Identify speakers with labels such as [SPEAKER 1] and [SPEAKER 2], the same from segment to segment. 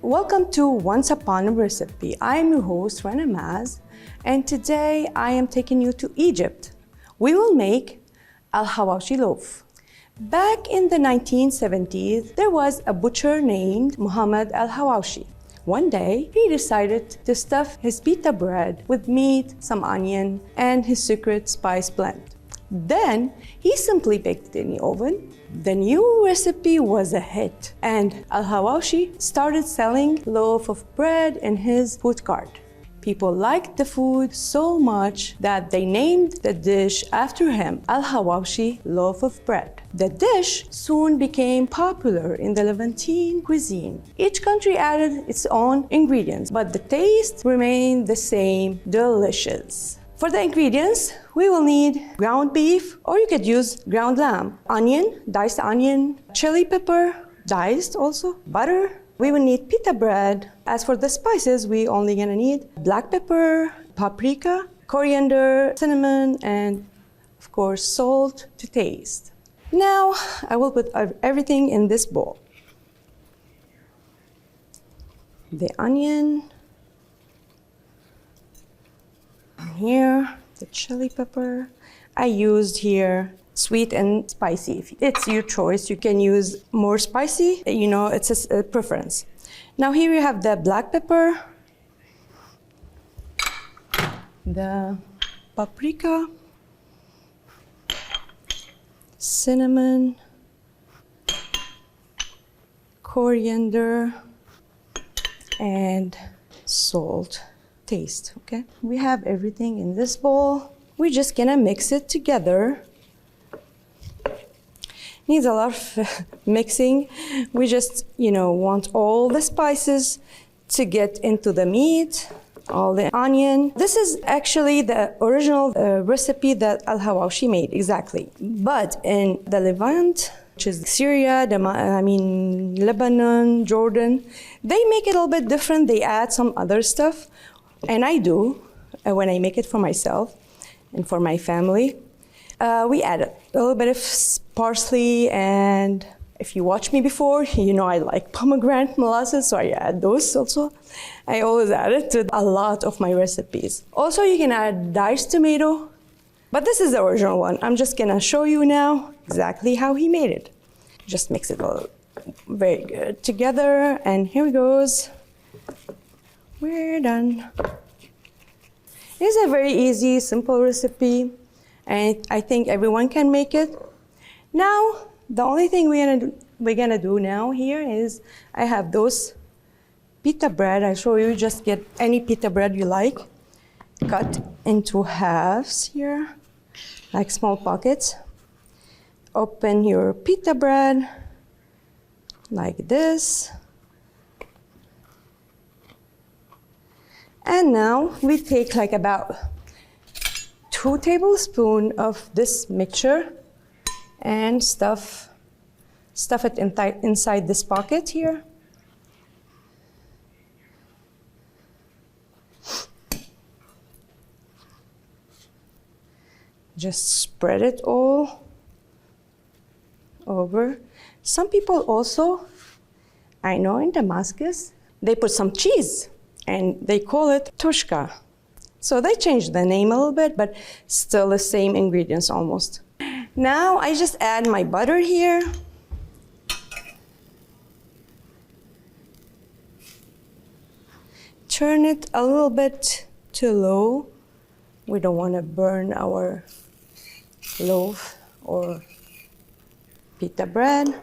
[SPEAKER 1] Welcome to Once Upon a Recipe. I am your host, Rana Maz, and today I am taking you to Egypt. We will make Hawawshi Loaf. Back in the 1970s, there was a butcher named Muhammad Hawawshi. One day, he decided to stuff his pita bread with meat, some onion, and his secret spice blend. Then, he simply baked it in the oven. The new recipe was a hit, and Hawawshi started selling loaf of bread in his food cart. People liked the food so much that they named the dish after him, Hawawshi Loaf of Bread. The dish soon became popular in the Levantine cuisine. Each country added its own ingredients, but the taste remained the same, delicious. For the ingredients, we will need ground beef, or you could use ground lamb, onion, diced onion, chili pepper, diced also, butter. We will need pita bread. As for the spices, we only gonna need black pepper, paprika, coriander, cinnamon, and of course salt to taste. Now, I will put everything in this bowl. The onion, here, the chili pepper. I used here sweet and spicy. It's your choice. You can use more spicy, it's a preference. Now here you have the black pepper, the paprika, cinnamon, coriander, and salt. Taste, okay? We have everything in this bowl. We're just gonna mix it together. Needs a lot of mixing. We just, want all the spices to get into the meat, all the onion. This is actually the original recipe that Hawawshi made, exactly. But in the Levant, which is Syria, Lebanon, Jordan, they make it a little bit different. They add some other stuff. And I do, when I make it for myself and for my family. We add a little bit of parsley, and if you watch me before, I like pomegranate molasses, so I add those also. I always add it to a lot of my recipes. Also, you can add diced tomato, but this is the original one. I'm just gonna show you now exactly how he made it. Just mix it all very good together, and here it goes. We're done. It's a very easy, simple recipe, and I think everyone can make it. Now, the only thing we're gonna do now here is I have those pita bread. I'll show you. Just get any pita bread you like, cut into halves here, like small pockets. Open your pita bread like this. And now we take like about 2 tablespoons of this mixture and stuff it inside this pocket here. Just spread it all over. Some people also, I know in Damascus, they put some cheese, and they call it tushka. So they changed the name a little bit, but still the same ingredients almost. Now I just add my butter here. Turn it a little bit to low. We don't want to burn our loaf or pita bread.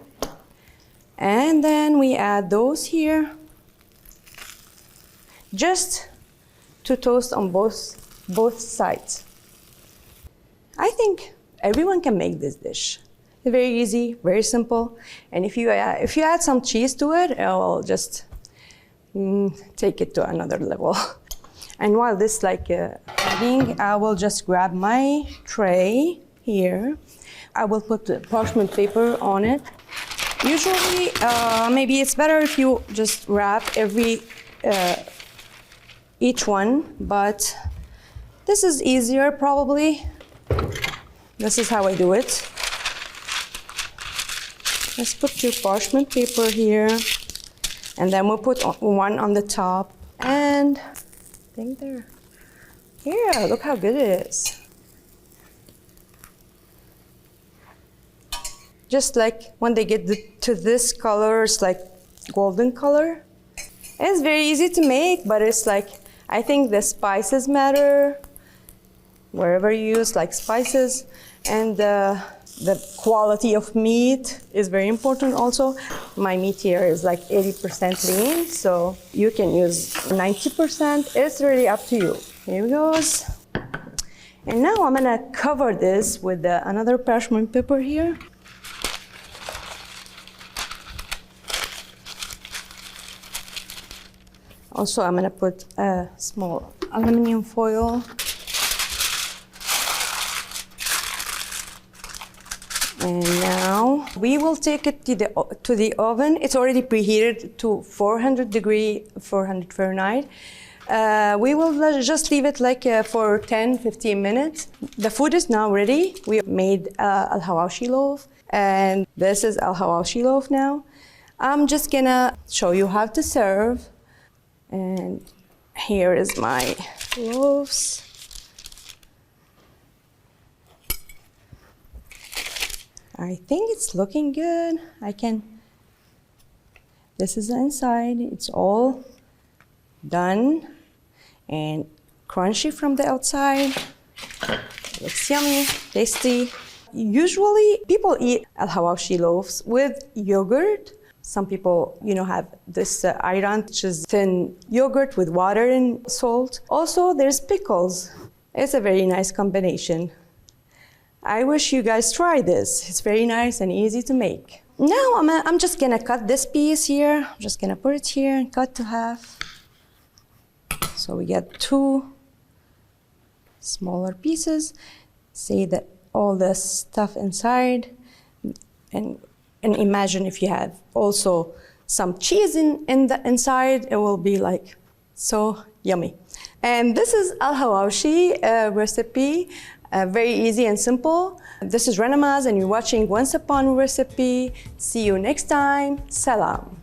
[SPEAKER 1] And then we add those here, just to toast on both sides. I think everyone can make this dish. It's very easy, very simple, and if you add some cheese to it, it will just take it to another level. And while this cooking, I will just grab my tray here. I will put the parchment paper on it. Usually, maybe it's better if you just wrap each one, but this is easier probably. This is how I do it. Let's put your parchment paper here. And then we'll put one on the top. And I think there. Here, look how good it is. Just like when they get to this color, it's like golden color. It's very easy to make, but it's like, I think the spices matter. Wherever you use like spices, and the quality of meat is very important also. My meat here is like 80% lean, so you can use 90%. It's really up to you. Here it goes. And now I'm gonna cover this with another parchment paper here. Also, I'm gonna put a small aluminum foil. And now we will take it to the oven. It's already preheated to 400 Fahrenheit. We will just leave it like for 10-15 minutes. The food is now ready. We made Hawawshi Loaf, and this is Hawawshi Loaf now. I'm just gonna show you how to serve. And here is my loaves. I think it's looking good. This is the inside. It's all done and crunchy from the outside. Looks yummy, tasty. Usually people eat Hawawshi loaves with yogurt. Some people, have this ayran, which is thin yogurt with water and salt. Also, there's pickles. It's a very nice combination. I wish you guys try this. It's very nice and easy to make. Now I'm just gonna cut this piece here. I'm just gonna put it here and cut to half. So we get 2 smaller pieces. See that all the stuff inside, and imagine if you have also some cheese in the inside, it will be like so yummy. And this is Hawawshi recipe, very easy and simple. This is Renamaz and you're watching Once Upon a Recipe. See you next time. Salam.